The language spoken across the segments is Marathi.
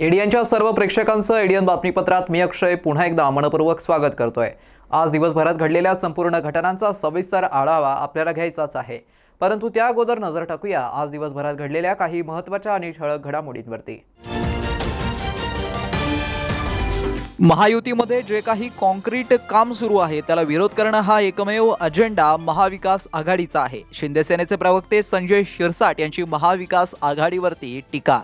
एडियनच्या सर्व प्रेक्षकांचं एडियन बातमीपत्रात मी अक्षय पुन्हा एकदा मनपूर्वक स्वागत करतोय। आज दिवसभरात घडलेल्या संपूर्ण घटनांचा सविस्तर आढावा आपल्याला घ्यायचाच आहे, परंतु त्या अगोदर नजर टाकूया आज दिवसभरात घडलेल्या काही महत्त्वाच्या आणि ठळक घडामोडींवरती। महायुतीमध्ये जे काही कॉन्क्रीट काम सुरू आहे त्याला विरोध करणं हा एकमेव अजेंडा महाविकास आघाडीचा आहे। शिंदे सेनेचे प्रवक्ते संजय शिरसाट यांची महाविकास आघाडीवरती टीका।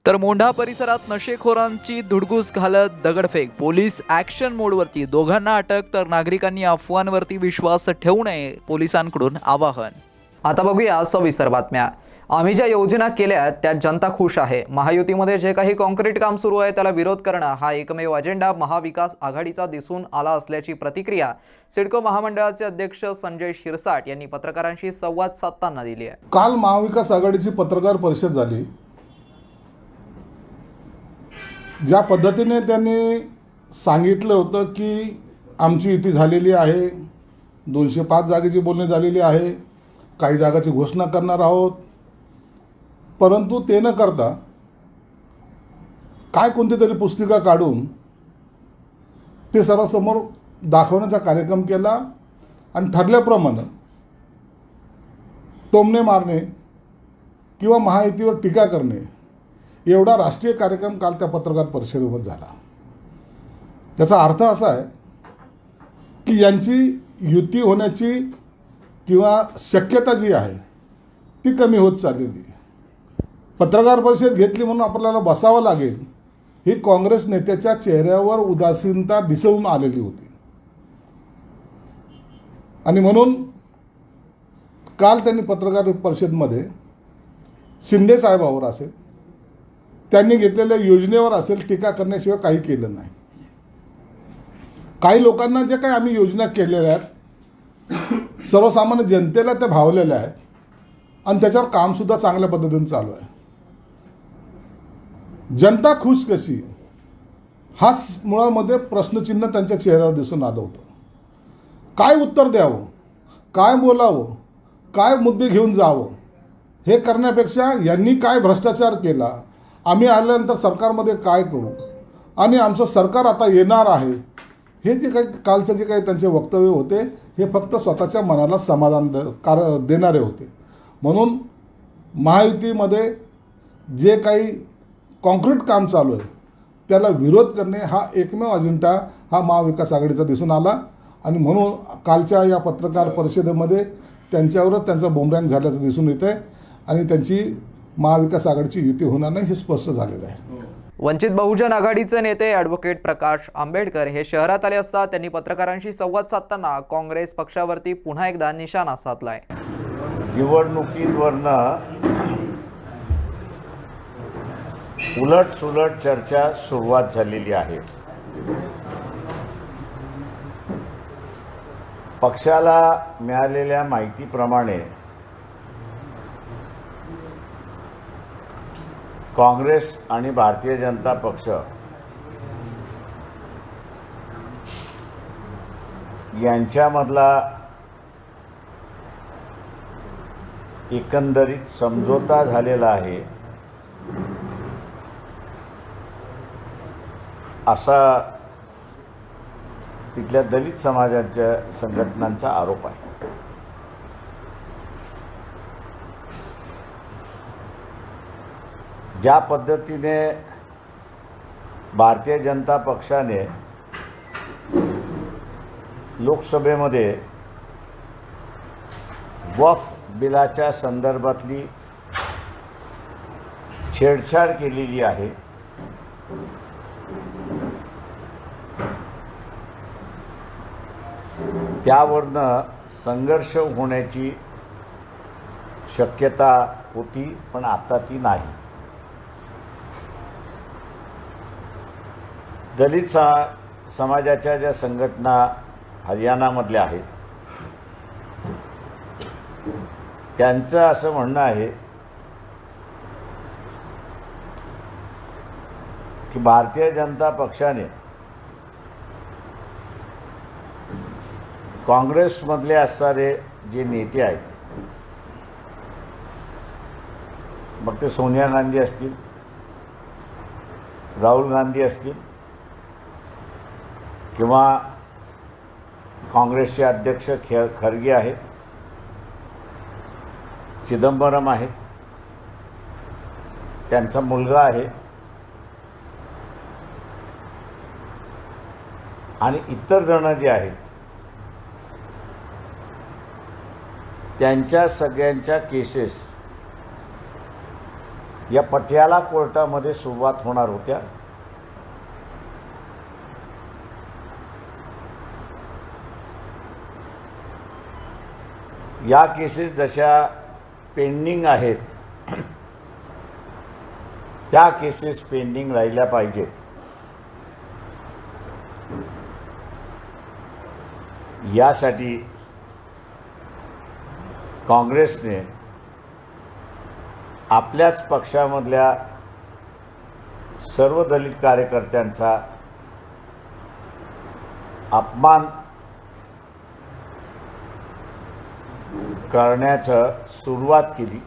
तर मोंढा परिसरात नशेखोरांची धुडगूस घालत दगडफेक, पोलीस ॲक्शन मोडवरती, दोघांना अटक, तर नागरिकांनी अफवांवरती विश्वास ठेवू नये, पोलिसांकडून आवाहन। आता बघूया सविस्तर बातम्या। आम्ही ज्या योजना केल्या त्यात जनता खुश आहे। महायुतीमध्ये जे काही कॉन्क्रीट काम सुरू आहे त्याला विरोध करणं हा एकमेव अजेंडा महाविकास आघाडीचा दिसून आला असल्याची प्रतिक्रिया सिडको महामंडळाचे अध्यक्ष संजय शिरसाट यांनी पत्रकारांशी संवाद साधताना दिली आहे। काल महाविकास आघाडीची पत्रकार परिषद झाली। ज्या पद्धतीने त्यांनी सांगितलं होतं की आमची युती झालेली आहे, 205 जागेची बोलणी झालेली आहे, काही जागाची घोषणा करणार आहोत, परंतु ते न करता काय कोणती तरी पुस्तिका काढून ते सर्वांसमोर दाखवण्याचा कार्यक्रम केला आणि ठरल्याप्रमाणे टोमणे मारणे किंवा महायुतीवर टीका करणे एवढा राष्ट्रीय कार्यक्रम काल त्या पत्रकार परिषदेमध्ये झाला। त्याचा अर्थ असा आहे की यांची युती होण्याची किंवा शक्यता जी आहे ती कमी होत चाललेली। पत्रकार परिषद घेतली म्हणून आपल्याला बसावं लागेल ही काँग्रेस नेत्याच्या चेहऱ्यावर उदासीनता दिसून आलेली होती आणि म्हणून काल त्यांनी पत्रकार परिषदेमध्ये शिंदे साहेबांवर असेल, त्यांनी घेतलेल्या योजनेवर असेल, टीका करण्याशिवाय काही केलं नाही। काही लोकांना जे काही आम्ही योजना केलेल्या आहेत सर्वसामान्य जनतेला त्या भावलेल्या आहेत आणि त्याच्यावर कामसुद्धा चांगल्या पद्धतीने चालू आहे। जनता खुश कशी हाच मुळामध्ये प्रश्नचिन्ह त्यांच्या चेहऱ्यावर दिसून आलं होतं। काय उत्तर द्यावं, काय बोलावं, काय मुद्दे घेऊन जावं हे करण्यापेक्षा यांनी काय भ्रष्टाचार केला, आम्ही आल्यानंतर सरकारमध्ये काय करू आणि आमचं सरकार आता येणार आहे, हे जे काही कालचे जे काही त्यांचे वक्तव्य होते हे फक्त स्वतःच्या मनाला समाधान देणारे होते। म्हणून महायुतीमध्ये जे काही कॉन्क्रीट काम चालू आहे त्याला विरोध करणे हा एकमेव अजेंडा हा महाविकास आघाडीचा दिसून आला आणि म्हणून कालच्या या पत्रकार परिषदेमध्ये त्यांच्यावरच त्यांचा बोंबरॅंग झाल्याचं दिसून येते आणि त्यांची महाविकास आघाडीची युती होणार नाही हे स्पष्ट झालेलं आहे। वंचित बहुजन आघाडीचे नेते ॲडव्होकेट प्रकाश आंबेडकर हे शहरात आले असता त्यांनी पत्रकारांशी संवाद साधताना काँग्रेस पक्षावरती पुन्हा एकदा निशाणा साधलाय। निवडणुकीवरनं उलट-सुलट चर्चा सुरुवात झालेली आहे। पक्षाला मिळालेल्या माहितीप्रमाणे काँग्रेस आणि भारतीय जनता पक्ष यांच्यामधला एकंदरीत समझोता झालेला आहे असा तिथल्या दलित समाजाच्या संघटनांचा आरोप आहे। ज्या पद्धतीने भारतीय जनता पक्षाने लोकसभेमध्ये वक्फ बिलाच्या संदर्भातली छेडछाड केलेली आहे, त्यावरनं संघर्ष होण्याची शक्यता होती, पण आता ती नाही। दलित समाजाच्या ज्या संघटना हरियाणामधल्या आहेत त्यांचं असं म्हणणं आहे की भारतीय जनता पक्षाने काँग्रेसमधले असणारे जे नेते आहेत, मग ते सोनिया गांधी असतील, राहुल गांधी असतील किंवा काँग्रेसचे अध्यक्ष खरगे आहेत, चिदंबरम आहेत, त्यांचा मुलगा आहे आणि इतर जण जे आहेत त्यांच्या सगळ्यांच्या केसेस या पटियाला कोर्टामध्ये सुरुवात होणार होत्या. या केसेस जशा पेंडिंग आहेत त्या केसेस पेंडिंग राहिल्या पाहिजेत. यासाठी काँग्रेसने आपल्याच पक्षामधल्या सर्व दलित कार्यकर्त्यांचा अपमान करण्याचं सुरुवात केली.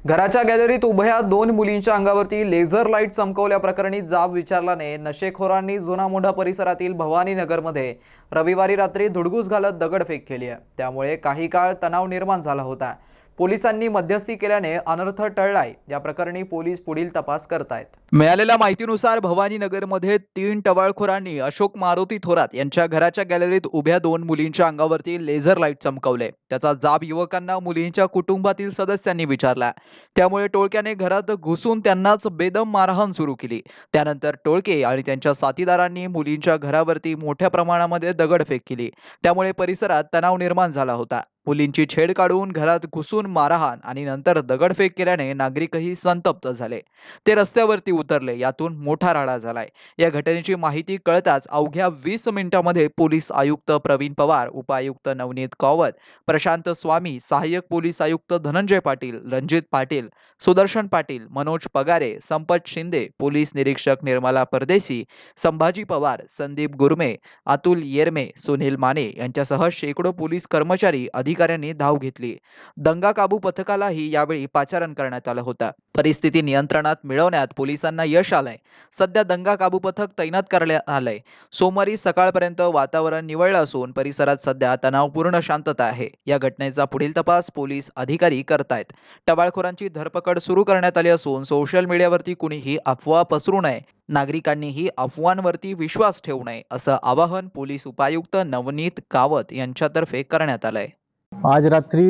घराच्या गॅलरीत उभ्या 2 मुलींच्या अंगावरती लेझर लाईट चमकवल्याप्रकरणी जाब विचारल्याने नशेखोरांनी जुना मोंढा परिसरातील भवानी नगरमध्ये रविवारी रात्री धुडगूस घालत दगडफेक केली आहे. त्यामुळे काही काळ तणाव निर्माण झाला होता. पोलिसांनी मध्यस्थी केल्याने अनर्थ टळलाय. या प्रकरणी पोलीस पुढील तपास करतायत. मिळालेल्या माहितीनुसार भवानी नगरमध्ये 3 टवाळखोरांनी अशोक मारुती थोरात यांच्या घराच्या गॅलरीत उभ्या 2 मुलींच्या अंगावरती लेझर लाईट चमकवले. त्याचा जाब युवकांना मुलींच्या कुटुंबातील सदस्यांनी विचारला. त्यामुळे टोळक्याने घरात घुसून त्यांनाच बेदम मारहाण सुरू केली. त्यानंतर टोळके आणि त्यांच्या साथीदारांनी मुलींच्या घरावरती मोठ्या प्रमाणामध्ये दगडफेक केली. त्यामुळे परिसरात तणाव निर्माण झाला होता. मुलींची छेड काढून घरात घुसून मारहाण आणि नंतर दगडफेक केल्याने नागरिकही संतप्त झाले. ते रस्त्यावरती उतरले. यातून मोठा राडा झालाय. या घटनेची माहिती कळताच अवघ्या 20 मिनिटांमध्ये पोलीस आयुक्त प्रवीण पवार, उपायुक्त नवनीत कौवत, प्रशांत स्वामी, सहाय्यक पोलीस आयुक्त धनंजय पाटील, रणजित पाटील, सुदर्शन पाटील, मनोज पगारे, संपत शिंदे, पोलीस निरीक्षक निर्मला परदेशी, संभाजी पवार, संदीप गुरमे, अतुल येरमे, सुनील माने यांच्यासह शेकडो पोलीस कर्मचारी अधिकाऱ्यांनी धाव घेतली. दंगा काबू पथकालाही यावेळी पाचारण करण्यात आलं होतं. परिस्थिती नियंत्रणात मिळवण्यात पोलिसांना यश आलंय. सध्या दंगा काबू पथक तैनात करण्यात आलंय. सोमवारी सकाळपर्यंत वातावरण निवळलं असून परिसरात सध्या तणावपूर्ण शांतता आहे. या घटनेचा पुढील तपास पोलीस अधिकारी करतायत. टवाळखोरांची धरपकड सुरू करण्यात आली असून सोशल मीडियावरती कुणीही अफवा पसरू नये, नागरिकांनीही अफवांवरती विश्वास ठेवू नये असं आवाहन पोलीस उपायुक्त नवनीत कावत यांच्यातर्फे करण्यात आलंय. आज रात्री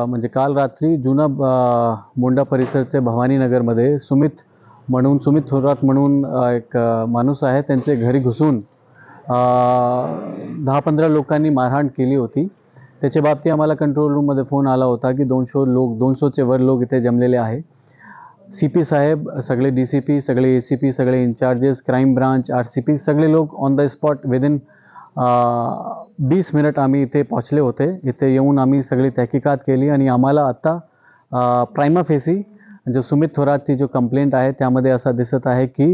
म्हणजे काल रात्री जुना मोंढा परिसरचे भवानी नगरमध्ये सुमित थोरात म्हणून एक माणूस आहे, त्यांचे घरी घुसून 10-15 लोकांनी मारहाण केली होती. त्याच्या बाबतीत आम्हाला कंट्रोल रूममध्ये फोन आला होता की 200चे वर लोक इथे जमलेले आहे. CP साहेब, सगळे DCP, सगळे ACP, सगळे इन्चार्जेस, क्राईम ब्रांच, RCP सगळे लोक on the spot within 20 minute आम्ही इथे पोहोचले होते. इथे येऊन आम्ही सगळी तहकीकात केली आणि आम्हाला आता प्रायमा फेसी जो सुमित थोरातची जो कंप्लेंट आहे त्यामध्ये असं दिसत आहे की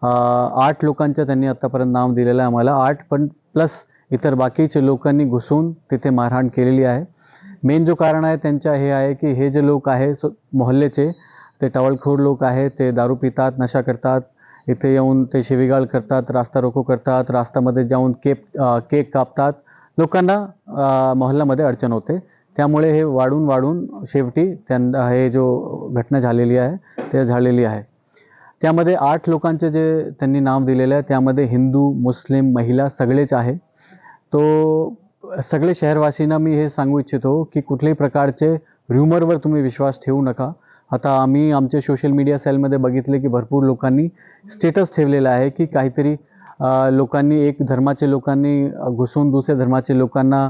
8 लोकांचं त्यांनी आत्तापर्यंत नाव दिलेलं आहे आम्हाला. 8 पण प्लस इतर बाकीचे लोकांनी घुसून तिथे मारहाण केलेली आहे. मेन जो कारण आहे त्यांच्या हे आहे की हे जे लोक आहे मोहल्ल्याचे ते टवाळखोर लोक आहेत. ते दारू पितात, नशा करतात, इथे येऊन ते शिवीगाळ करतात, रास्ता रोको करतात, रास्त्यामध्ये जाऊन केक कापतात. लोकांना मोहल्ल्यामध्ये अडचण होते. त्यामुळे हे वाढून शेवटी त्यांना हे जो घटना झालेली आहे ते झालेली आहे. त्यामध्ये 8 लोकांचे जे त्यांनी नाव दिलेलं आहे त्यामध्ये हिंदू, मुस्लिम, महिला सगळेच आहे. तो सगळे शहरवासींना मी हे सांगू इच्छितो की कुठल्याही प्रकारचे र्युमरवर तुम्ही विश्वास ठेवू नका. आता आम्ही आमच्या सोशल मीडिया सेलमध्ये बघितले की भरपूर लोकांनी स्टेटस ठेवलेला आहे की काहीतरी लोकांनी एक धर्माचे लोकांनी घुसून दुसऱ्या धर्माचे लोकांना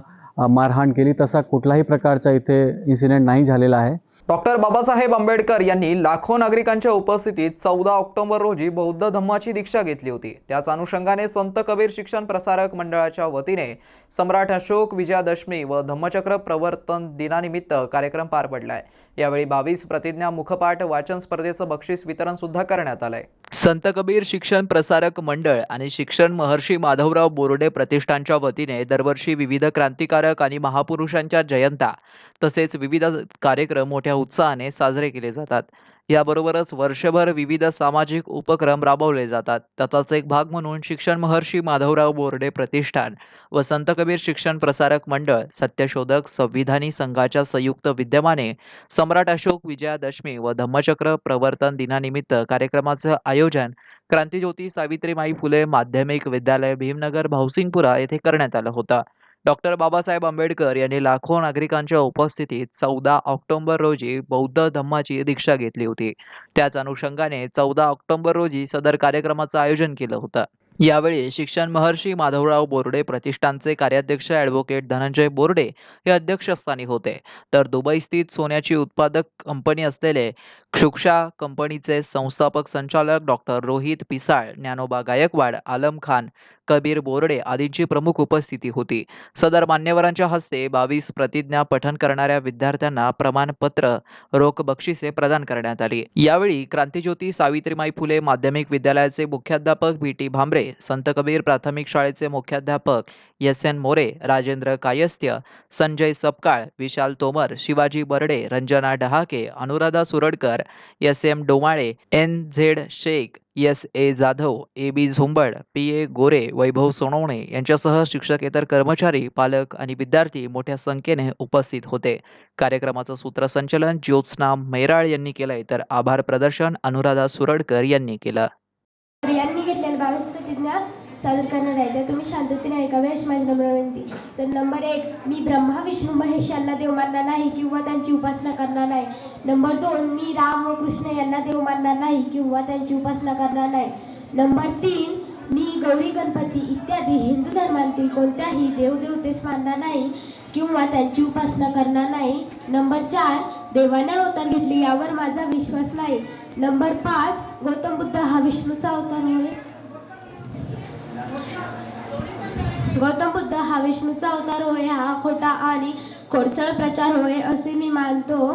मारहाण केली. तसा कुठलाही प्रकारचा इथे इन्सिडेंट नाही झालेला आहे. डॉक्टर बाबासाहेब आंबेडकर यांनी लाखो नागरिकांच्या उपस्थितीत 14 ऑक्टोबर रोजी बौद्ध धम्माची दीक्षा घेतली होती। त्याच अनुषंगाने संत कबीर शिक्षण प्रसारक मंडळाच्या वतीने सम्राट अशोक विजयादशमी व धम्मचक्र प्रवर्तन दिनानिमित्त कार्यक्रम पार पडलाय। यावेळी 22 प्रतिज्ञा मुखपाठ वाचन स्पर्धेचं बक्षीस वितरण सुद्धा करण्यात आलंय। संत कबीर शिक्षण प्रसारक मंडळ आणि शिक्षण महर्षी माधवराव बोर्डे प्रतिष्ठानच्या वतीने दरवर्षी विविध क्रांतिकारक आणि महापुरुषांच्या जयंत्या तसेच विविध कार्यक्रम मोठ्या उत्साहाने साजरे केले जातात। याबरोबरच वर्षभर विविध सामाजिक उपक्रम राबवले जातात। त्याचाच एक भाग म्हणून शिक्षण महर्षी माधवराव बोर्डे प्रतिष्ठान व संत कबीर शिक्षण प्रसारक मंडळ सत्यशोधक संविधानी संघाच्या संयुक्त विद्यमाने सम्राट अशोक विजयादशमी व धम्मचक्र प्रवर्तन दिनानिमित्त कार्यक्रमाचं आयोजन क्रांतिज्योती सावित्रीमाई फुले माध्यमिक विद्यालय भीमनगर भावसिंगपुरा येथे करण्यात आलं होतं। डॉक्टर बाबासाहेब आंबेडकर यांनी लाखो नागरिकांच्या उपस्थितीत 14 ऑक्टोबर रोजी बौद्ध धम्माची दीक्षा घेतली होती। त्याच अनुषंगाने 14 ऑक्टोबर रोजी सदर कार्यक्रमाचं आयोजन केलं होतं। यावेळी शिक्षण महर्षी माधवराव बोर्डे प्रतिष्ठानचे कार्याध्यक्ष ॲडव्होकेट धनंजय बोर्डे हे अध्यक्षस्थानी होते, तर दुबई स्थित सोन्याची उत्पादक कंपनी असलेले क्षुक्षा कंपनीचे संस्थापक संचालक डॉक्टर रोहित पिसाळ, ज्ञानोबा गायकवाड, आलम खान, कबीर बोर्डे आदींची प्रमुख उपस्थिती होती। सदर मान्यवरांच्या हस्ते 22 प्रतिज्ञा पठण करणाऱ्या विद्यार्थ्यांना प्रमाणपत्र, रोख बक्षिसे प्रदान करण्यात आली। यावेळी क्रांतिज्योती सावित्रीमाई फुले माध्यमिक विद्यालयाचे मुख्याध्यापक बी.टी. भांबरे, संत कबीर प्राथमिक शाळेचे मुख्याध्यापक S N. More, Rajendra Kayastya, Sanjay Sapkal, Vishal Tomar, Shivaji Barde, Ranjana Dahake, Anuradha Suradkar, S M. Domale, N Z. Shaikh, S A. Jadhav, A B. Jhumbad, P A. Gore, Vaibhav Sonawane यांच्यासह शिक्षकेतर कर्मचारी, पालक आणि विद्यार्थी मोठ्या संख्येने उपस्थित होते। कार्यक्रमाचं सूत्रसंचालन ज्योत्स्ना मैराळ यांनी केलंय, तर आभार प्रदर्शन अनुराधा सुरडकर यांनी केलं। यांनी घेतलेल्या 22 प्रतिज्ञा सादर करणार आहे, तर तुम्ही शांततेने ऐकावे अशी माझी नम्र विनंती। तर नंबर 1, मी ब्रह्मा विष्णू महेश यांना देव मानणार नाही किंवा त्यांची उपासना करणार नाही। नंबर 2, मी राम व कृष्ण यांना देव मानणार नाही किंवा त्यांची उपासना करणार नाही। नंबर 3, मी गौरी गणपती इत्यादी हिंदू धर्मातील कोणत्याही देवदेवतेस मानणार नाही किंवा त्यांची उपासना करणार नाही। नंबर 4, देवाने अवतार घेतले यावर माझा विश्वास नाही। नंबर 5, गौतम बुद्ध हा विष्णूचा अवतार होय। गौतम बुद्ध हा विष्णूचा अवतार होय, हा खोटा आणि खोडसळ प्रचार होय असे मी मानतो।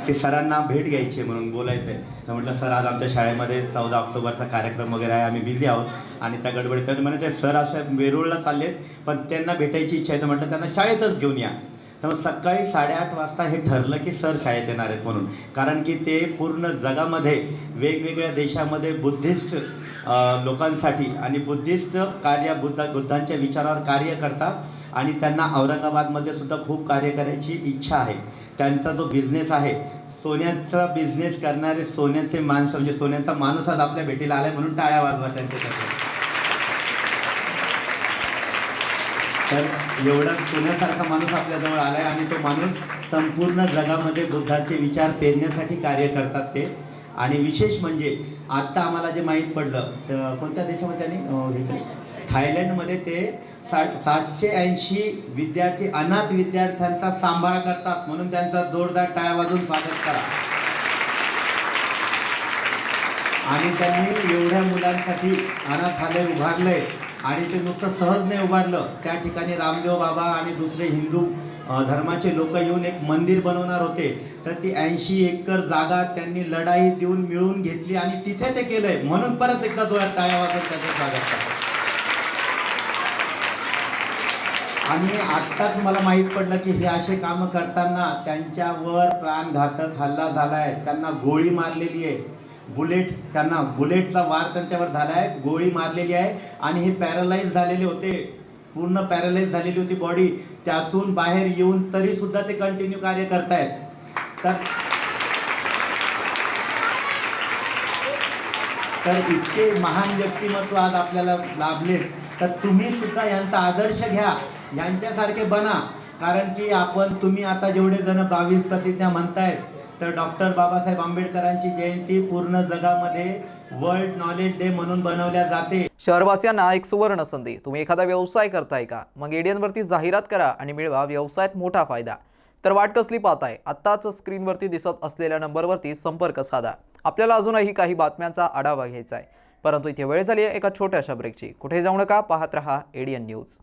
की सरांना भेट घ्यायची म्हणून बोलायचं आहे, तर म्हटलं सर आज आमच्या शाळेमध्ये 14 ऑक्टोबरचा कार्यक्रम वगैरे आहे, आम्ही बिझी आहोत आणि त्या गडबडीत तर म्हणे ते सर असं वेरूळला चाललेत पण त्यांना भेटायची इच्छा आहे, तर म्हटलं त्यांना शाळेतच घेऊन या। तर मग सकाळी 8:30 वाजता हे ठरलं की सर शाळेत येणार आहेत म्हणून, कारण की ते पूर्ण जगामध्ये वेगवेगळ्या देशामध्ये बुद्धिस्ट लोकांसाठी आणि बुद्धिस्ट बुद्धांच्या विचारावर कार्य करतात आणि त्यांना औरंगाबादमध्ये सुद्धा खूप कार्य करायची इच्छा आहे। त्यांचा जो बिझनेस आहे, सोन्याचा बिझनेस करणारे सोन्याचे माणसं म्हणजे सोन्याचा माणूस आज आपल्या भेटीला आलाय, म्हणून टाळ्या वाजवा त्यांच्यासाठी। तर एवढा सोन्यासारखा माणूस आपल्याजवळ आलाय आणि तो माणूस संपूर्ण जगामध्ये बुद्धाचे विचार पेरण्यासाठी कार्य करतात ते। आणि विशेष म्हणजे आत्ता आम्हाला जे माहीत पडलं, तर कोणत्या देशामध्ये त्यांनी थायलंडमध्ये ते 780 विद्यार्थी अनाथ विद्यार्थ्यांचा सांभाळ करतात, म्हणून त्यांचा जोरदार टाळ्या वाजवून स्वागत करा। आणि त्यांनी एवढ्या मुलांसाठी अनाथालय उभारलंय आणि ते नुसतं सहज नाही उभारलं, त्या ठिकाणी रामदेव बाबा आणि दुसरे हिंदू धर्माचे लोक येऊन एक मंदिर बनवणार होते, तर ती 80 एकर जागा त्यांनी लढाई देऊन मिळवून घेतली आणि तिथे ते केलंय, म्हणून परत एकदा जोरात टाळ्या वाजवून त्याचं स्वागत करा। आणि आत्ताच मला माहीत पडलं की हे असे कामं करताना त्यांच्यावर प्राणघातक हल्ला झालाय, त्यांना गोळी मारलेली आहे, बुलेटचा वार त्यांच्यावर झाला आहे, गोळी मारलेली आहे आणि हे पॅरालाइज झालेले होते, पूर्ण पॅरालाइज झालेली होती बॉडी, त्यातून बाहेर येऊन तरी सुद्धा ते कंटिन्यू कार्य करतायत। तर इतके महान व्यक्तिमत्व आज आपल्याला लाभले, तर तुम्ही सुद्धा यांचा आदर्श घ्या, यांच्यासारखे बना, कारण की तुम्ही आता जेवढे जण 22 प्रतिज्ञा म्हणतायत, तर डॉक्टर बाबासाहेब आंबेडकरांची जयंती पूर्ण जगामध्ये वर्ल्ड नॉलेज डे म्हणून बनवल्या जाते। शहरवासियांना एक सुवर्ण संधी, तुम्ही एखादा व्यवसाय करताय का? मग एडियनवरती जाहिरात करा आणि मिळवा व्यवसायात मोठा फायदा। तर वाट कसली पाहताय? आत्ताच स्क्रीनवरती दिसत असलेल्या नंबरवरती संपर्क साधा. आपल्याला अजूनही काही बातम्यांचा आढावा घ्यायचा आहे, परंतु इथे वेळ झाली आहे एका छोट्याशा ब्रेकची. कुठे जाऊ नका, पाहत रहा ADN न्यूज.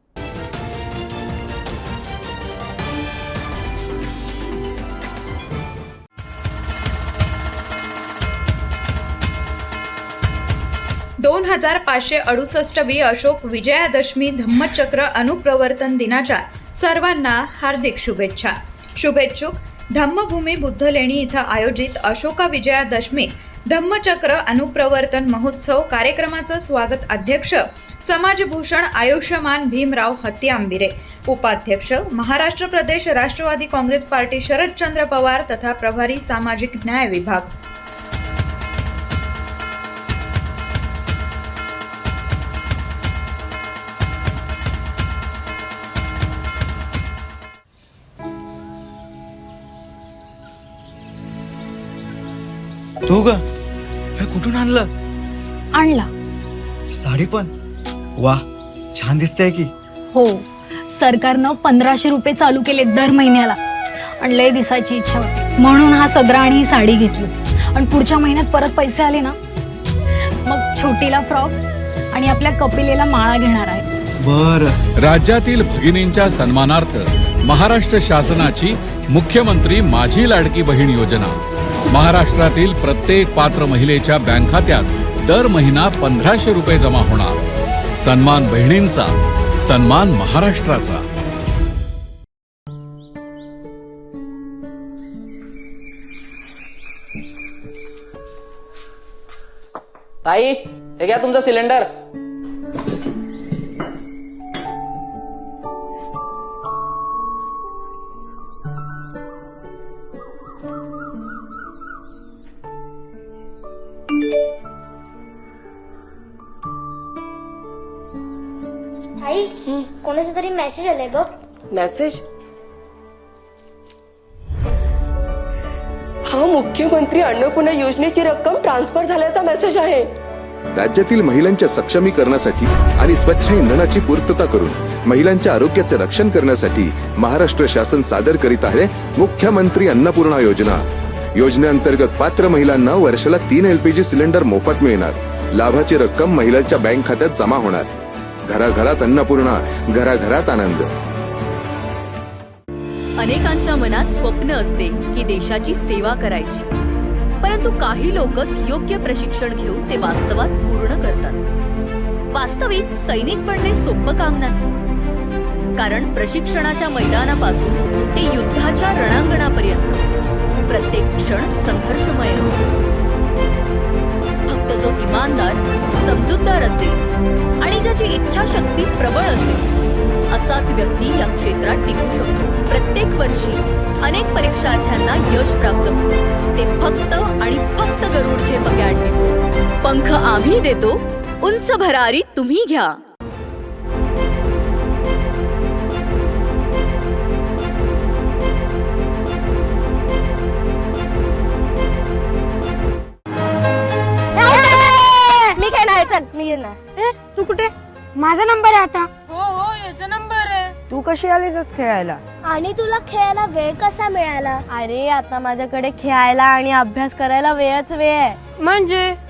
दोन 2568 अशोक विजयादशमी धम्मचक्र अनुप्रवर्तन दिनाच्या सर्वांना हार्दिक शुभेच्छा. शुभेच्छुक धम्मभूमी बुद्धलेणी इथं आयोजित अशोका विजयादशमी धम्मचक्र अनुप्रवर्तन महोत्सव कार्यक्रमाचं स्वागत अध्यक्ष समाजभूषण आयुष्यमान भीमराव हत्तीआंबिरे, उपाध्यक्ष महाराष्ट्र प्रदेश राष्ट्रवादी काँग्रेस पार्टी शरदचंद्र पवार तथा प्रभारी सामाजिक न्याय विभाग. तो ग अरे कुठून आणलं? आणला. साडी पण वाह, छान दिसतेय की. हो, सरकारनं 1500 रुपये चालू केले दर महिन्याला. आणि लय दिसायची इच्छा होती म्हणून हा सदरा आणि ही साडी घेतली. आणि पुढच्या महिन्यात परत पैसे आले ना, मग छोटीला फ्रॉक आणि आपल्या कपिलेला माळा घेणार आहे. बर. राज्यातील भगिनींच्या सन्मानार्थ महाराष्ट्र शासनाची मुख्यमंत्री माझी लाडकी बहीण योजना. महाराष्ट्रातील प्रत्येक पात्र महिलेच्या बँक खात्यात दर महिना 1500 रुपये जमा होणार. सन्मान बहिणींचा, सन्मान महाराष्ट्राचा. ताई, हे घ्या तुमचा सिलेंडर. आई, कोणाचा तरी मेसेज आलाय बघ. मेसेज? हा मुख्यमंत्री अन्नपूर्णा योजनेची रक्कम ट्रान्सफर झाल्याचा मेसेज आहे. राज्यातील महिलांच्या सक्षमीकरणासाठी आणि स्वच्छ इंधनाची पूर्तता करून महिलांच्या आरोग्याचे रक्षण करण्यासाठी महाराष्ट्र शासन सादर करीत आहे मुख्यमंत्री अन्नपूर्णा योजना. योजनेअंतर्गत पात्र महिलांना वर्षाला 3 LPG सिलेंडर मोफत मिळणार. लाभाची रक्कम महिलांच्या बँक खात्यात जमा होणार. घराघरात अन्नपूर्णा, घराघरात आनंद. अनेकांच्या मनात स्वप्न असते की देशाची सेवा करायची, परंतु काही लोकच योग्य प्रशिक्षण घेऊन ते वास्तवात पूर्ण करतात. वास्तविक सैनिक बनणे सोपं काम नाही, कारण प्रशिक्षणाच्या मैदानापासून ते युद्धाच्या रणांगणापर्यंत प्रत्येक क्षण संघर्षमय असतो. फक्त जो इमानदार, समजूतदार असेल आणि ज्याची इच्छाशक्ती प्रबळ असेल असाच व्यक्ती या क्षेत्रात टिकू शकतो. प्रत्येक वर्षी अनेक परीक्षार्थ्यांना यश प्राप्त होते, ते फक्त आणि फक्त गरुडचे पगार. पंख आम्ही देतो, उंच भरारी तुम्ही घ्या. मी खेळणार. चल, मी घेणार. तू कुठे? माझा नंबर आहे आता. हो हो, याचा नंबर आहे. तू कशी आलीस खेळायला? आणि तुला खेळायला वेळ कसा मिळाला? अरे आता माझ्याकडे खेळायला आणि अभ्यास करायला वेळच वेळ आहे.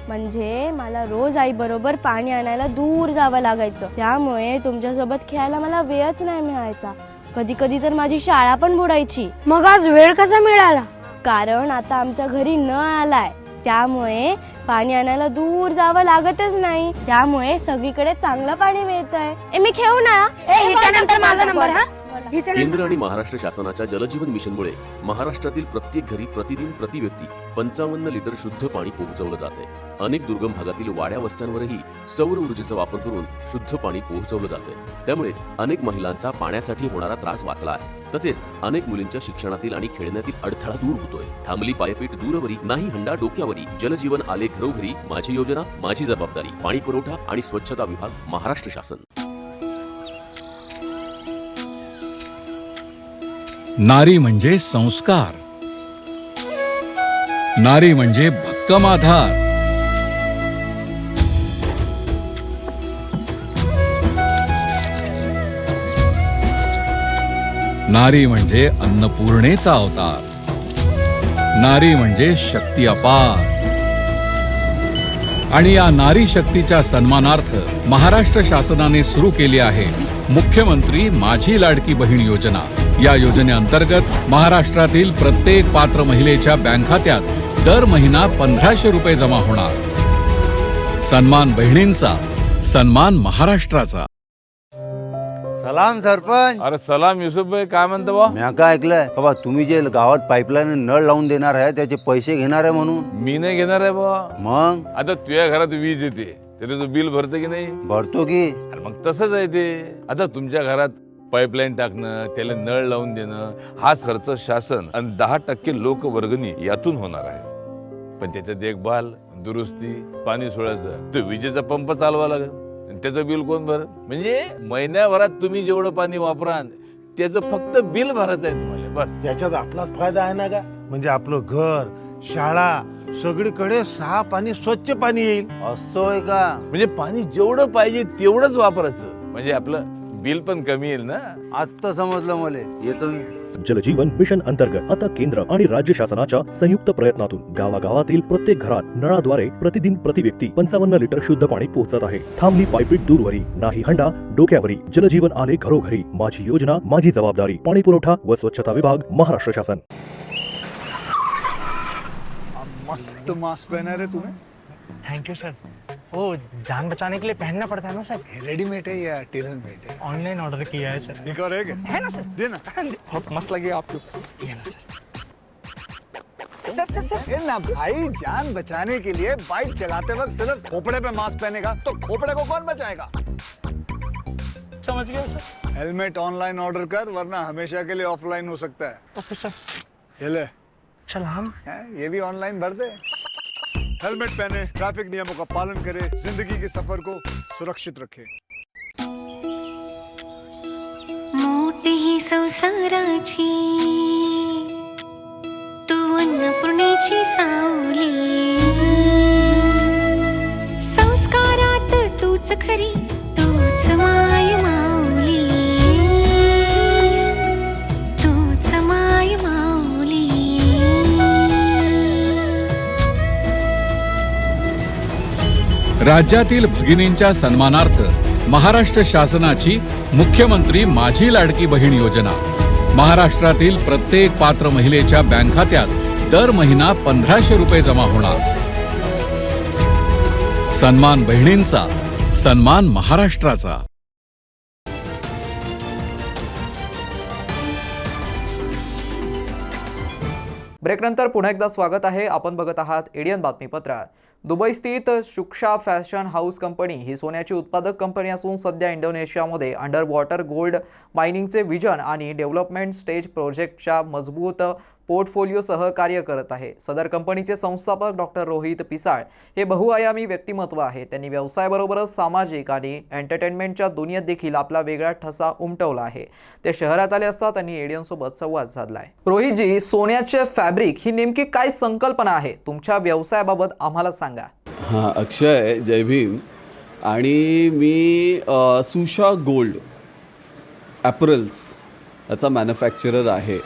म्हणजे मला रोज आई बरोबर पाणी आणायला दूर जावं लागायचं. त्यामुळे तुमच्यासोबत खेळायला मला वेळच नाही मिळायचा. कधी कधी तर माझी शाळा पण बुडायची. मग आज वेळ कसा मिळाला? कारण आता आमच्या घरी नळ आलाय, त्यामुळे पाणी आणायला दूर जावं लागतच नाही. त्यामुळे सगळीकडे चांगलं पाणी मिळतंय. मी खेळू ना? हिच्यानंतर माझा नंबर. हा, केंद्र आणि महाराष्ट्र शासनाच्या जलजीवन मिशनमुळे महाराष्ट्रातील प्रत्येक घरी प्रतिदिन प्रति व्यक्ती 55 लिटर शुद्ध पाणी पोहोचवलं जात आहे. अनेक दुर्गम भागातील वाड्या वस्त्यांवरही सौर ऊर्जेचा वापर करून शुद्ध पाणी पोहोचवलं जात आहे. त्यामुळे अनेक महिलांचा पाण्यासाठी होणारा त्रास वाचला आहे. तसेच अनेक मुलींच्या शिक्षणातील आणि खेळण्यातील अडथळा दूर होतोय. थांबली पायपीट दूरवरी, नाही हंडा डोक्यावरी. जलजीवन आले घरोघरी. माझी योजना, माझी जबाबदारी. पाणी पुरवठा आणि स्वच्छता विभाग, महाराष्ट्र शासन. नारी म्हणजे संस्कार, नारी म्हणजे भक्कम आधार. नारी म्हणजे अन्नपूर्णेचा अवतार, नारी म्हणजे शक्ती अपार. आणि या नारी शक्तीच्या सन्मानार्थ महाराष्ट्र शासनाने सुरू केली आहे मुख्यमंत्री माझी लाडकी बहीण योजना. या योजनेअंतर्गत महाराष्ट्रातील प्रत्येक पात्र महिलेच्या बँक खात्यात दर महिना 1500 रुपये जमा होणार. सन्मान बहिणींचा, सन्मान महाराष्ट्राचा. सलाम सरपंच. अरे सलाम युसुफ भाई, काय म्हणतो बा? मी काय ऐकलंय बाबा, तुम्ही जे गावात पाईपलाईन नळ लावून देणार आहे त्याचे पैसे घेणार आहे म्हणून. मी नाही घेणार आहे बा. मग आता तुझ्या घरात वीज येते, त्याचं बिल भरते की नाही? भरतो की. अरे मग तसंच आहे ते. आता तुमच्या घरात पाईपलाईन टाकणं, त्याला नळ लावून देणं, हाच खर्च शासन आणि 10% लोकवर्गणी यातून होणार आहे. पण त्याच्या देखभाल, दुरुस्ती, पाणी सोडायचं, तो विजेचा पंप चालवा लागेल, त्याचं बिल कोण भरत? म्हणजे महिन्याभरात तुम्ही जेवढं पाणी वापराल त्याचं फक्त बिल भरायचं आहे तुम्हाला, बस. त्याच्यात आपलाच फायदा आहे ना का? म्हणजे आपलं घर, शाळा, सगळीकडे सहा पाणी, स्वच्छ पाणी येईल. असं आहे का? म्हणजे पाणी जेवढं पाहिजे तेवढंच वापरायचं, म्हणजे आपलं बिल पण कमी येईल ना. आता समजलं मला. येतो मी. जलजीवन मिशन अंतर्गत आता केंद्र आणि राज्य शासनाच्या संयुक्त प्रयत्नातून गावागावातील प्रत्येक घरात नळाद्वारे प्रतिदिन प्रति व्यक्ती 55 लिटर शुद्ध पाणी पोहोचत आहे. थांबली पायपीट दूरवरी, नाही हंडा डोक्यावरी. जलजीवन आले घरोघरी. माझी योजना, माझी जबाबदारी. पाणी पुरवठा व स्वच्छता विभाग, महाराष्ट्र शासन. मस्त मास्क पहना रे तूने. Thank you sir. वो जान बचाने के लिए पहनना पड़ता है ना सर. रेडीमेड है या टेलर मेड है? ऑनलाइन ऑर्डर किया है सर. एक और है ना सर. देना. बहुत मस्त लगे आपको. ये ना सर. सर ना भाई, जान बचाने के लिए बाइक चलाते वक्त सिर्फ खोपड़े पे मास्क पहनेगा तो खोपड़े को कौन बचाएगा? समझ गया सर. हेलमेट ऑनलाइन ऑर्डर कर, वरना हमेशा के लिए ऑफलाइन हो सकता है. Okay sir. ये ले. चल हम ये भी ऑनलाइन भर दे. हेलमेट पहने, ट्रैफिक नियमों का पालन करे, जिंदगी के सफर को सुरक्षित रखे. मोठी ही संसाराची तू अन्नपूर्णेची सावली, संस्कारात तूच खरी, तूच माय माऊली, तूच माय माऊली. राज्यातील भगिनींच्या सन्मानार्थ महाराष्ट्र शासनाची मुख्यमंत्री माझी लाडकी बहीण योजना. महाराष्ट्रातील प्रत्येक पात्र महिलेच्या बँक खात्यात दर महिना 1500 रुपये जमा होणार. सन्मान बहिणींचा, सन्मान महाराष्ट्राचा. ब्रेकनंतर पुन्हा एकदा स्वागत आहे. आपण बघत आहात एडियन बातमीपत्र. दुबई स्थित शुक्षा फॅशन हाऊस कंपनी ही सोन्याची उत्पादक कंपनी असून सध्या इंडोनेशियामध्ये अंडर वॉटर गोल्ड मायनिंगचे विजन आणि डेव्हलपमेंट स्टेज प्रोजेक्टच्या मजबूत पोर्टफोलिओसह कार्य करत आहे. सदर कंपनीचे संस्थापक डॉक्टर रोहित पिसाळ हे बहुआयामी व्यक्तिमत्व आहे. त्यांनी व्यवसायाबरोबरच सामाजिक आणि एंटरटेनमेंटच्या दुनियेत देखील आपला वेगळा ठसा उमटवला आहे. ते शहरात आले असता त्यांनी एडियनसोबत संवाद साधलाय. रोहितजी, सोन्याचे फॅब्रिक ही नेमकी काय संकल्पना आहे? तुमच्या व्यवसायाबाबत आम्हाला सांगा. हां, अक्षय, जय भीम. आणि मी सुशा गोल्ड ॲपरल्स याचा मॅन्युफॅक्चरर आहे.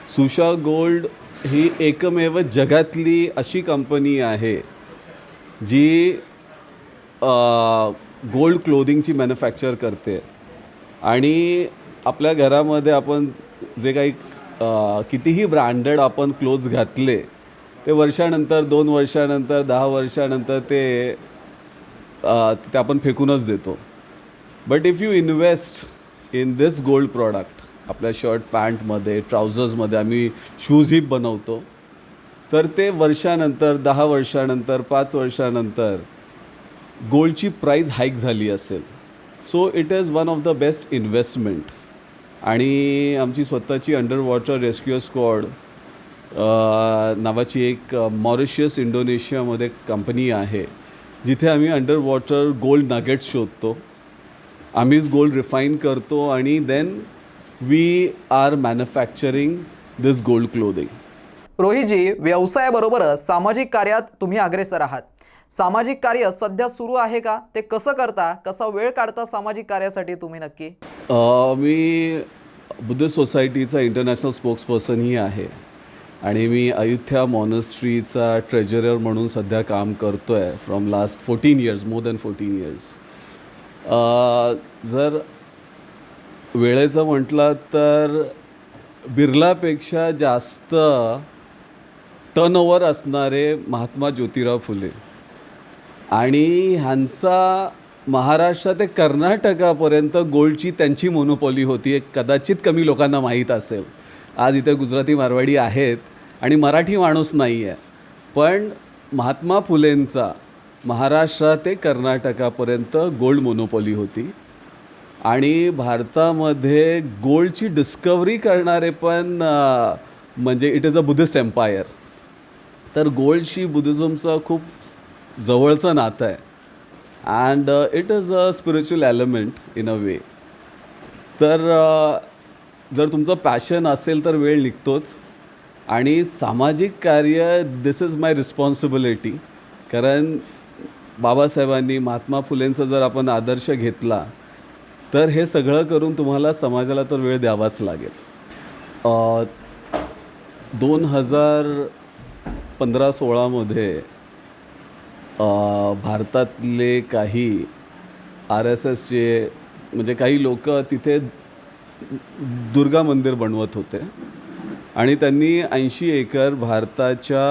सुशा गोल्ड ही एकमेव जगातली अशी कंपनी आहे जी गोल्ड क्लोदिंगची मॅन्युफॅक्चर करते. आणि आपल्या घरामध्ये आपण जे काही कितीही ब्रँडेड आपण क्लोथ्स घातले ते वर्षानंतर, 2 वर्षानंतर, 10 वर्षानंतर ते आपण फेकूनच देतो. But if you invest in this gold product, आपल्या शर्ट पॅन्टमध्ये, ट्राउझर्समध्ये आम्ही शूज ही बनवतो, तर ते वर्षानंतर, 10 वर्षानंतर, 5 वर्षानंतर गोल्डची प्राईस हाईक झाली असेल. So it is one of the best investment. आणि आमची स्वतःची अंडर वॉटर रेस्क्यू स्क्वॉड नावाची एक मॉरिशियस, इंडोनेशियामध्ये कंपनी आहे, जिथे आम्ही अंडर वॉटर गोल्ड नगेट्स शोधतो. आम्हीच गोल्ड रिफाईन करतो आणि then we are manufacturing this gold clothing. रोहितजी, व्यवसायाबरोबरच सामाजिक कार्यात तुम्ही अग्रेसर आहात. सामाजिक कार्य सध्या सुरू आहे का? ते कसं करता? कसा वेळ काढता सामाजिक कार्यासाठी तुम्ही नक्की? मी बुद्धिस्ट सोसायटीचा इंटरनॅशनल स्पोक्सपर्सनही आहे आणि मी अयोध्या मॉनेस्ट्रीचा ट्रेजरर म्हणून सध्या काम करतो आहे from last 14 years, more than 14 years. जर वेळेचं म्हटलं तर बिर्लापेक्षा जास्त टर्नओव्हर असणारे महात्मा ज्योतिराव फुले आणि ह्यांचा महाराष्ट्र ते कर्नाटकापर्यंत गोल्डची त्यांची मोनोपॉली होती. एक कदाचित कमी लोकांना माहीत असेल. आज इथे गुजराती मारवाडी आहेत आणि मराठी माणूस नाही आहे, पण महात्मा फुलेंचा महाराष्ट्र ते कर्नाटकापर्यंत गोल्ड मोनोपॉली होती आणि भारतामध्ये गोल्डची डिस्कवरी करणारे पण म्हणजे it is a Buddhist empire. तर गोल्डशी बुद्धिझमचं खूप जवळचं नातं आहे and it is a spiritual element in a way. तर जर तुमचं पॅशन असेल तर वेळ निघतोच आणि सामाजिक कार्य दिस इज माय रिस्पॉन्सिबिलिटी. कारण बाबासाहेबांनी महात्मा फुलेंचा जर आपण आदर्श घेतला तर हे सगळं करून तुम्हाला समाजाला तर वेळ द्यावाच लागेल. 2015-16मध्ये भारतातले काही RSSचे म्हणजे काही लोक तिथे दुर्गा मंदिर बनवत होते आणि त्यांनी 80 एकर भारताच्या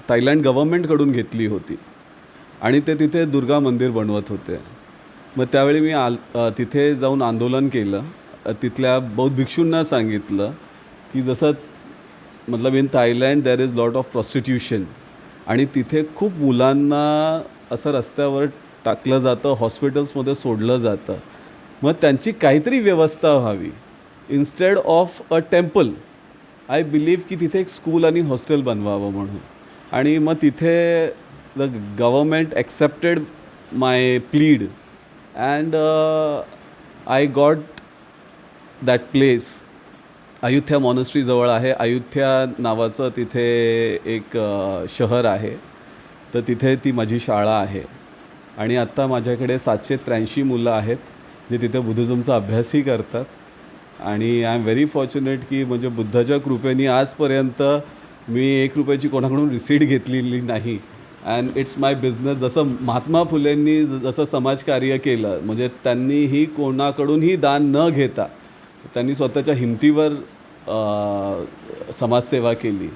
थायलंड गव्हर्मेंटकडून घेतली होती आणि ते तिथे दुर्गा मंदिर बनवत होते. मग त्यावेळी मी तिथे जाऊन आंदोलन केलं. तिथल्या बौद्ध भिक्षूंना सांगितलं की जसं मतलब in Thailand there is lot of prostitution आणि तिथे खूप मुलांना असं रस्त्यावर टाकलं जातं, हॉस्पिटल्समध्ये सोडलं जातं. मग त्यांची काहीतरी व्यवस्था व्हावी. Instead of a temple I believe की तिथे एक स्कूल आणि हॉस्टेल बनवावं म्हणून. आणि मग तिथे the government accepted my plead and I got that place. Ayodhya मॉनेस्ट्रीजवळ आहे. अयोध्या नावाचं तिथे एक शहर आहे. तर तिथे ती माझी शाळा आहे आणि आत्ता माझ्याकडे 783 मुलं आहेत जे तिथे बुद्धिझमचा अभ्यासही करतात. आणि आय एम व्हेरी फॉर्च्युनेट की म्हणजे बुद्धाच्या कृपेने आजपर्यंत मी 1 रुपयाची कोणाकडून रिसीट घेतलेली नाही. And it's my business. जसं महात्मा फुलेंनी जसं समाजकार्य केलं म्हणजे त्यांनीही कोणाकडूनही दान न घेता त्यांनी स्वतःच्या हिमतीवर समाजसेवा केली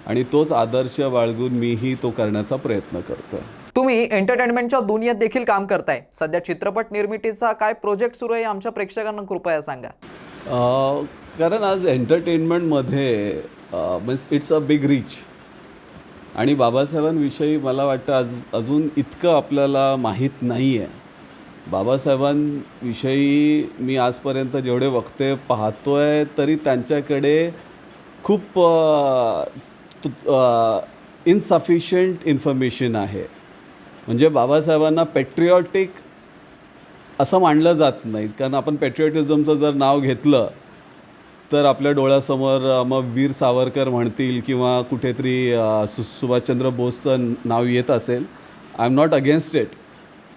आणि तोच आदर्श बाळगून मीही तो करण्याचा प्रयत्न करतो. तुम्ही एंटरटेनमेंटच्या दुनियेत देखील काम करताय. सध्या चित्रपट निर्मितीचा काय प्रोजेक्ट सुरू आहे आमच्या प्रेक्षकांना कृपया सांगा. कारण आज एंटरटेनमेंटमध्ये means it's a big reach आणि बाबासाहेबांविषयी मला वाटतं अजून इतकं आपल्याला माहीत नाही आहे. बाबासाहेबांविषयी मी आजपर्यंत जेवढे वक्ते पाहतो आहे तरी त्यांच्याकडे खूप इनसफिशियंट इन्फॉर्मेशन आहे. म्हणजे बाबासाहेबांना पेट्रिऑटिक असं मानलं जात नाही. कारण आपण पेट्रिऑटिझमचं जर नाव घेतलं तर आपल्या डोळ्यासमोर मग वीर सावरकर म्हणतील किंवा कुठेतरी सुभाषचंद्र बोसचं नाव येत असेल. I am not against it,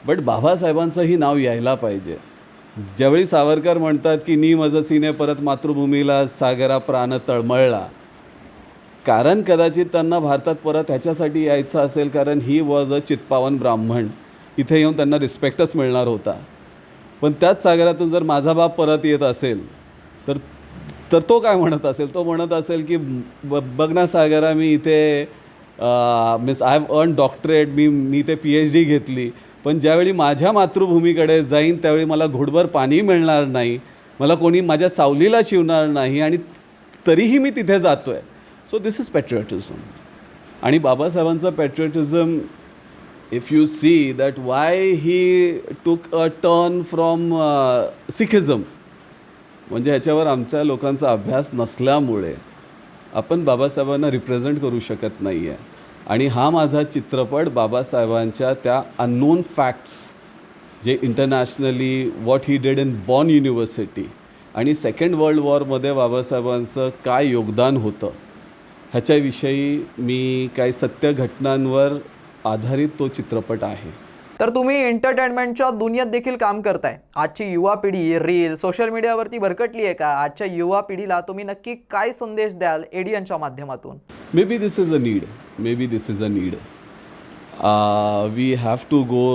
but बाबासाहेबांचंही नाव यायला पाहिजे. ज्यावेळी सावरकर म्हणतात की नी मजसीने परत मातृभूमीला सागरा प्राण तळमळला, कारण कदाचित त्यांना भारतात परत ह्याच्यासाठी यायचं असेल कारण ही वॉज अ चित्पावन ब्राह्मण. इथे येऊन त्यांना रिस्पेक्टच मिळणार होता. पण त्याच सागरातून जर माझा बाप परत येत असेल तर तो काय म्हणत असेल? तो म्हणत असेल की बघ ना सागरा, मी इथे means I have earn doctorate, मी ते PhD घेतली, पण ज्यावेळी माझ्या मातृभूमीकडे जाईन त्यावेळी मला घोटभर पाणी मिळणार नाही, मला कोणी माझ्या सावलीला शिवणार नाही आणि तरीही मी तिथे जातो आहे. So this is patriotism. आणि बाबासाहेबांचं patriotism, if you see that why he took a turn from सिखिझम, म्हणजे ह्याच्यावर आमच्या लोकांचा अभ्यास नसल्यामुळे आपण बाबासाहेबांना रिप्रेझेंट करू शकत नाही आहे. आणि हा माझा चित्रपट बाबासाहेबांच्या त्या अननोन फॅक्ट्स जे internationally what he did in born university आणि सेकंड वर्ल्ड वॉरमध्ये बाबासाहेबांचं काय योगदान होतं ह्याच्याविषयी मी काही सत्य घटनांवर आधारित तो चित्रपट आहे. तर तुम्ही एंटरटेनमेंटच्या दुनियेत देखील काम करताय. आजची युवा पिढी रील सोशल मीडियावरती भरकटली आहे का? आजच्या युवा पिढीला तुम्ही नक्की काय संदेश द्याल एडियनच्या माध्यमातून? Maybe this is a need. Maybe this is a need. We have to go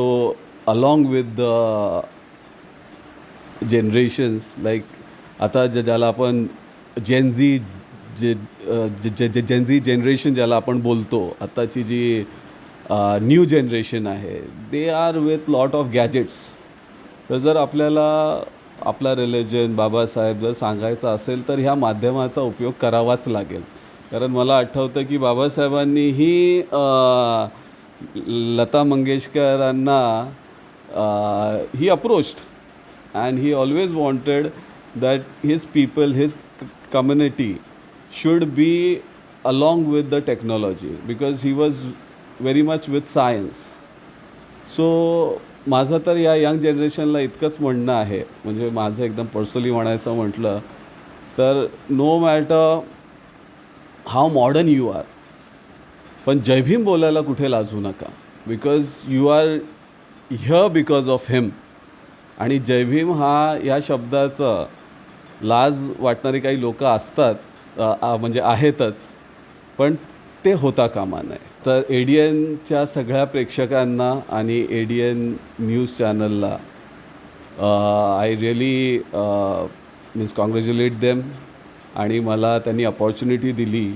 along with the generations. Like आता ज्याला आपण जेनझी जनरेशन ज्याला आपण बोलतो, आताची जी न्यू जनरेशन आहे, they are with lot of gadgets. तर जर आपल्याला आपला रिलिजन बाबासाहेब जर सांगायचा असेल तर ह्या माध्यमाचा उपयोग करावाच लागेल. कारण मला आठवतं की बाबासाहेबांनीही लता मंगेशकरांना he approached and he always wanted that his people his community should be along with the technology because he was very much with science. So माझं तर या यंग जनरेशनला इतकंच म्हणणं आहे, म्हणजे माझं एकदम पर्सनली म्हणायचं म्हटलं तर no matter how modern you are, पण जय भीम बोलायला कुठे लाजू नका. Because you are here because of him. आणि जय भीम हा या शब्दाचं लाज वाटणारी काही लोक असतात, म्हणजे आहेतच, पण ते होता कामा नये. तर एडियनच्या सगळ्या प्रेक्षकांना आणि एडियन न्यूज चॅनलला I really means congratulate them. आणि मला त्यांनी अपॉर्च्युनिटी दिली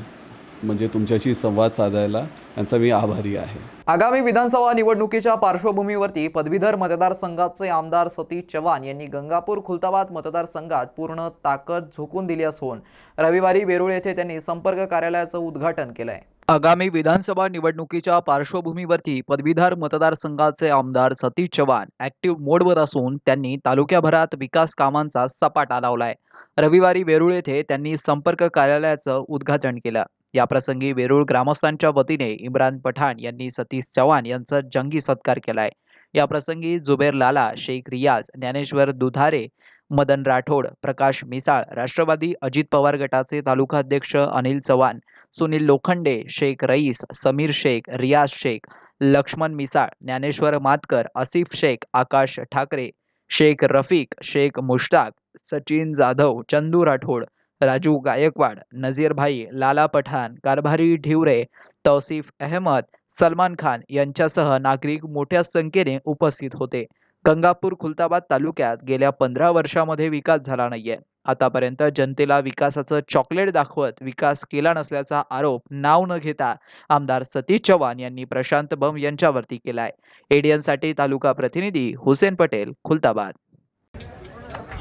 म्हणजे तुमच्याशी संवाद साधायला, यांचा मी आभारी आहे. आगामी विधानसभा निवडणुकीच्या पार्श्वभूमीवरती पदवीधर मतदारसंघाचे आमदार सतीश चव्हाण यांनी गंगापूर खुलताबाद मतदारसंघात पूर्ण ताकद झोकून दिली असून रविवारी वेरूळ येथे त्यांनी संपर्क कार्यालयाचं उद्घाटन केलंय. आगामी विधानसभा निवडणुकीच्या पार्श्वभूमीवरती पदवीधर मतदारसंघाचे आमदार सतीश चव्हाण ॲक्टिव्ह मोडवर असून त्यांनी तालुक्याभरात विकास कामांचा सपाटा लावलाय. रविवारी वेरूळ येथे त्यांनी संपर्क कार्यालयाचं उद्घाटन केलं. याप्रसंगी वेरूळ ग्रामस्थांच्या वतीने इम्रान पठाण यांनी सतीश चव्हाण यांचा जंगी सत्कार केलाय. याप्रसंगी जुबेर लाला, शेख रियाज, ज्ञानेश्वर दुधारे, मदन राठोड, प्रकाश मिसाळ, राष्ट्रवादी अजित पवार गटाचे तालुका अध्यक्ष अनिल चव्हाण, सुनील लोखंडे, शेख रईस, समीर शेख, रियाज शेख, लक्ष्मण मिसाळ, ज्ञानेश्वर मातकर, आसिफ शेख, आकाश ठाकरे, शेख रफिक, शेख मुश्ताक, सचिन जाधव, चंदू राठोड, राजू गायकवाड, नजीर भाई, लाला पठाण, कारभारी ढिवरे, तौसिफ अहमद, सलमान खान यांच्यासह नागरिक मोठ्या संख्येने उपस्थित होते. गंगापूर खुलताबाद तालुक्यात गेल्या 15 वर्षामध्ये विकास झाला नाहीये. आतापर्यंत जनतेला विकासाचं चॉकलेट दाखवत विकास केला नसल्याचा आरोप नाव न घेता आमदार सतीश चव्हाण यांनी प्रशांत बम यांच्यावरती केलाय. एडियनसाठी तालुका प्रतिनिधी हुसेन पटेल, खुलताबाद.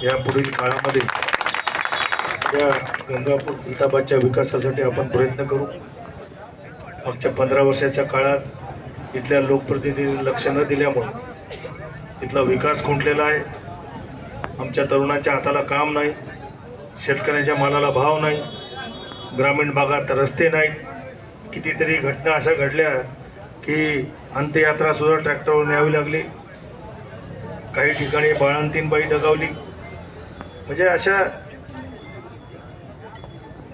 या पुढील काळामध्ये या गंगापूर खुलताबादच्या विकासासाठी आपण प्रयत्न करू. मागच्या 15 वर्षाच्या काळात इथल्या लोकप्रतिनिधींनी लक्ष न दिल्यामुळे इथला विकास खुंटलेला आहे. आमच्या तरुणांच्या हाताला काम नाही, शेतकऱ्यांच्या मालाला भाव नाही, ग्रामीण भागात रस्ते नाहीत. कितीतरी घटना अशा घडल्या की अंत्ययात्रासुद्धा ट्रॅक्टरवर न्यावी लागली. काही ठिकाणी बाळंतीण बाई दगावली. म्हणजे अशा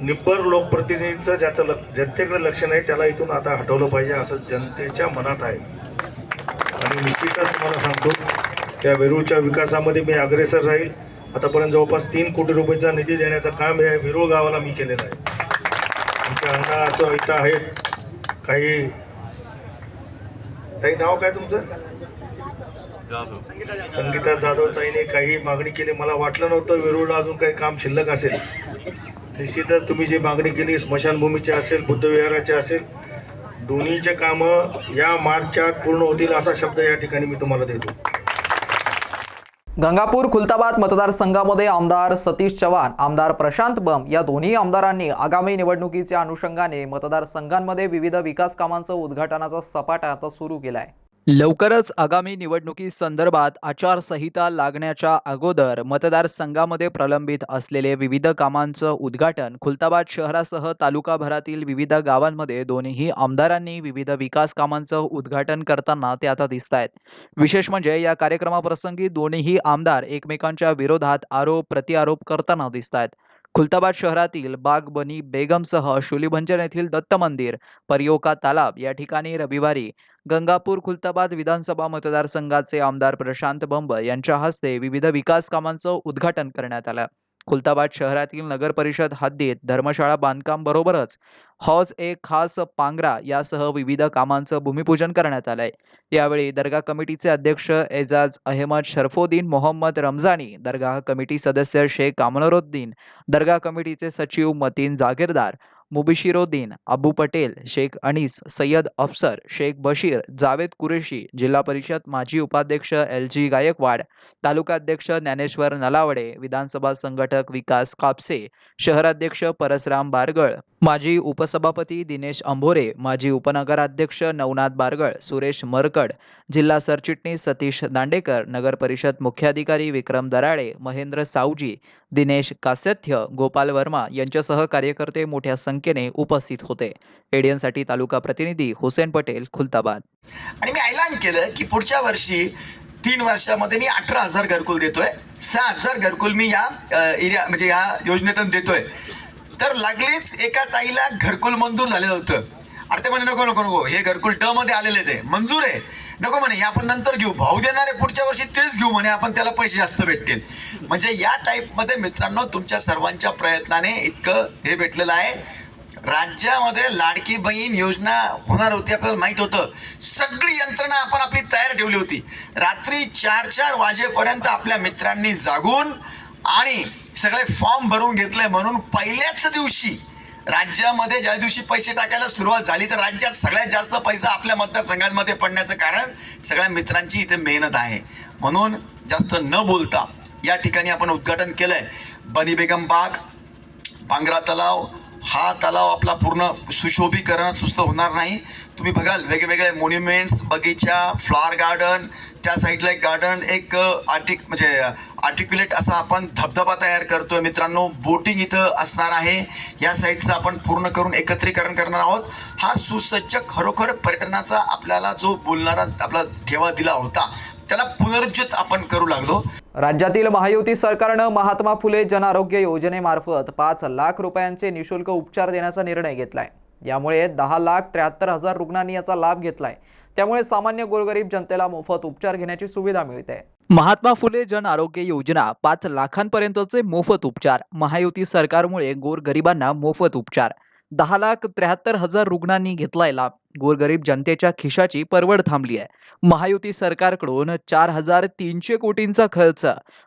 निब्बर लोकप्रतिनिधींचं ज्याचं जनतेकडे लक्ष नाही त्याला इथून आता हटवलं पाहिजे असं जनतेच्या मनात आहे. आणि निश्चितच तुम्हाला सांगतो त्या वेरूळच्या विकासामध्ये मी अग्रेसर राहील. आतापर्यंत जवळपास 3 कोटी रुपयाचा निधी देण्याचं काम हे वेरूळ गावाला मी केलेलं आहे. आमच्या अंगणाचं इथं आहेत काही. ताई नाव काय तुमचं? संगीता जाधव ताईने काही मागणी केली. मला वाटलं नव्हतं वेरूळला अजून काही काम शिल्लक असेल. निश्चितच तुम्ही जी मागणी केली स्मशानभूमीचे असेल, बुद्धविहाराचे असेल, दोन्हीचे कामं या मार्चच्या आत पूर्ण होतील असा शब्द या ठिकाणी मी तुम्हाला देतो. गंगापूर खुलताबाद मतदारसंघामध्ये आमदार सतीश चव्हाण, आमदार प्रशांत बम या दोन्ही आमदारांनी आगामी निवडणुकीच्या अनुषंगाने मतदारसंघांमध्ये विविध विकास कामांचं उद्घाटनाचा सपाटा आता सुरू केलाय. लवकरच आगामी निवडणुकी संदर्भात आचारसंहिता लागण्याच्या अगोदर मतदारसंघामध्ये प्रलंबित असलेले विविध कामांचं उद्घाटन खुलताबाद शहरासह तालुकाभरातील विविध गावांमध्ये दोन्ही आमदारांनी विविध विकास कामांचं उद्घाटन करताना ते आता दिसत आहेत. विशेष म्हणजे या कार्यक्रमाप्रसंगी दोन्ही आमदार एकमेकांच्या विरोधात आरोप प्रत्यारोप करताना दिसत आहेत. खुलताबाद शहरातील बाग बनी बेगमसह शुलीभंजन येथील दत्त मंदिर, परियोका तालाब या ठिकाणी रविवारी गंगापूर खुलताबाद विधानसभा मतदारसंघाचे आमदार प्रशांत बंब यांच्या हस्ते विविध विकास कामांचं उद्घाटन करण्यात आलं. खुलताबाद शहरातील नगर परिषद हद्दीत धर्मशाळा बांधकाम बरोबरच हौज एक खास पांगरा यासह विविध कामांचं भूमिपूजन करण्यात आलंय. यावेळी दर्गा कमिटीचे अध्यक्ष एजाज अहमद शरफुद्दीन मोहम्मद रमजानी, दर्गा कमिटी सदस्य शेख कामनरुद्दीन, दर्गा कमिटीचे सचिव मतीन जागीरदार, मुबिशिरुद्दीन, अबू पटेल, शेख अनीस, सय्यद अफसर, शेख बशीर, जावेद कुरेशी, जिल्हा परिषद माजी उपाध्यक्ष LG गायकवाड, तालुकाध्यक्ष ज्ञानेश्वर नलावडे, विधानसभा संघटक विकास कापसे, शहराध्यक्ष परसराम बारगळ, माजी उपसभापती दिनेश अंभोरे, माजी उपनगराध्यक्ष नवनाथ बारगळ, सुरेश मरकड, जिल्हा सरचिटणीस सतीश दांडेकर, नगर परिषद मुख्याधिकारी विक्रम दराळे, महेंद्र सावजी, दिनेश कास्यथ्य, गोपाल वर्मा यांच्यासह कार्यकर्ते मोठ्या संख्येने उपस्थित होते. एडियनसाठी तालुका प्रतिनिधी हुसेन पटेल, खुलताबाद. आणि मी ऐलान केलं की पुढच्या वर्षी 3 वर्षामध्ये मी 18,000 घरकुल देतोय, 6,000 घरकुल मी या एरिया म्हणजे या योजनेतून देतोय. तर लागलीच एका ताईला घरकुल मंजूर झालेलं होतं. अरे ते म्हणे नको नको नको, हे घरकुल ट मध्ये आलेले ते मंजूर आहे, नको म्हणे, हे आपण नंतर घेऊ, भाऊ देणारे पुढच्या वर्षी तेच घेऊ म्हणे, आपण त्याला पैसे जास्त भेटतील. म्हणजे या टाईपमध्ये मित्रांनो तुमच्या सर्वांच्या प्रयत्नाने इतकं हे भेटलेलं आहे. राज्यामध्ये लाडकी बहीण योजना होणार होती आपल्याला माहीत होतं. सगळी यंत्रणा आपण आपली तयार ठेवली होती. रात्री 4-4 वाजेपर्यंत आपल्या मित्रांनी जागून आणि सगळे फॉर्म भरून घेतले. म्हणून पहिल्याच दिवशी राज्यामध्ये ज्या दिवशी पैसे टाकायला सुरुवात झाली तर राज्यात सगळ्यात जास्त पैसा आपल्या मतदारसंघांमध्ये पडण्याचं कारण सगळ्या मित्रांची इथे मेहनत आहे. म्हणून जास्त न बोलता या ठिकाणी आपण उद्घाटन केलंय. बनी बेगम बाग, पांगरा तलाव, हा तलाव आपला पूर्ण सुशोभीकरण सुस्त होणार नाही. तुम्ही बघाल वेगवेगळे मॉन्युमेंट्स, बगीचा, फ्लॉवर गार्डन, त्या साईडला एक गार्डन, एक आर्टिक्युलेट असा आपण धबधबा तयार करतोय मित्रांनो. बोटिंग इथं असणार आहे. या साईडचं आपण पूर्ण करून एकत्रीकरण करणार आहोत. हा सुसज्ज खरोखर पर्यटनाचा आपल्याला जो बोलणारा आपला ठेवा दिला होता त्याला पुनरुज्जीत आपण करू लागलो. राज्यातील महायुती सरकारनं महात्मा फुले जन आरोग्य योजनेमार्फत 5 लाख रुपयांचे निशुल्क उपचार देण्याचा निर्णय घेतलाय. यामुळे 10,73,000 रुग्णांनी याचा लाभ घेतलाय. त्यामुळे सामान्य गोरगरीब जनतेला मोफत उपचार घेण्याची सुविधा मिळते. महात्मा फुले जन आरोग्य योजना 5 लाखांपर्यंतचे मोफत उपचार. महायुती सरकारमुळे गोरगरिबांना मोफत उपचार. 10,73,000 रुग्णांनी घेतलाय लाभ. गोरगरीब जनतेच्या खिशाची परवड थांबली आहे. महायुती सरकारकडून 4,300 कोटींचा खर्च.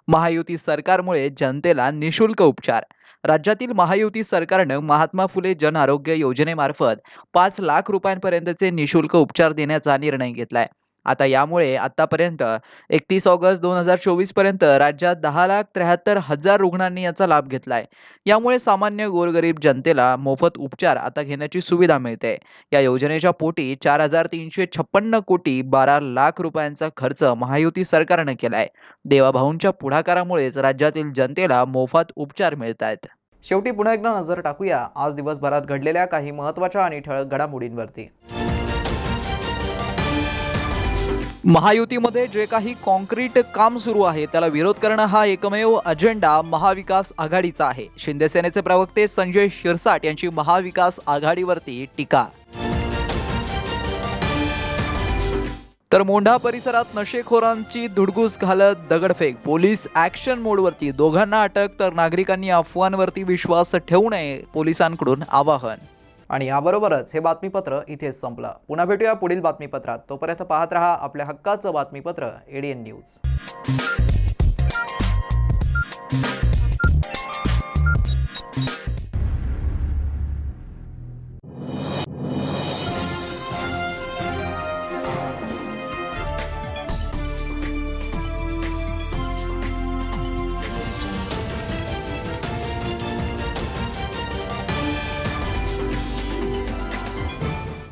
महायुती सरकारमुळे जनतेला निशुल्क उपचार. राज्यातील महायुती सरकारनं महात्मा फुले जन आरोग्य योजनेमार्फत 5 लाख रुपयांपर्यंतचे निशुल्क उपचार देण्याचा निर्णय घेतलाय. आता यामुळे आतापर्यंत 31 ऑगस्ट 2024 पर्यंत राज्यात 10,73,000 रुग्णांनी याचा लाभ घेतलाय. यामुळे सामान्य गोरगरीब जनतेला मोफत उपचार आता घेण्याची सुविधा मिळते. या योजनेच्या पोटी 4,356 कोटी 12 लाख रुपयांचा खर्च महायुती सरकारनं केलाय. देवाभाऊंच्या पुढाकारामुळेच राज्यातील जनतेला मोफत उपचार मिळत आहेत. शेवटी पुन्हा एकदा नजर टाकूया आज दिवसभरात घडलेल्या काही महत्त्वाच्या आणि ठळक घडामोडींवरती. महायुतीमध्ये जे काही कॉन्क्रीट काम सुरू आहे त्याला विरोध करणं हा एकमेव अजेंडा महाविकास आघाडीचा आहे. शिंदे सेनेचे प्रवक्ते संजय शिरसाट यांची महाविकास आघाडीवरती टीका. तर मोंढा परिसरात नशेखोरांची धुडगूस घालत दगडफेक. पोलीस ॲक्शन मोडवरती, दोघांना अटक तर नागरिकांनी अफवांवरती विश्वास ठेवू नये, पोलिसांकडून आवाहन. आणि याबरोबरच हे बातमीपत्र इथेच संपलं. पुन्हा भेटूया पुढील बातमीपत्रात. तोपर्यंत पाहत रहा आपल्या हक्काचं बातमीपत्र ADN न्यूज.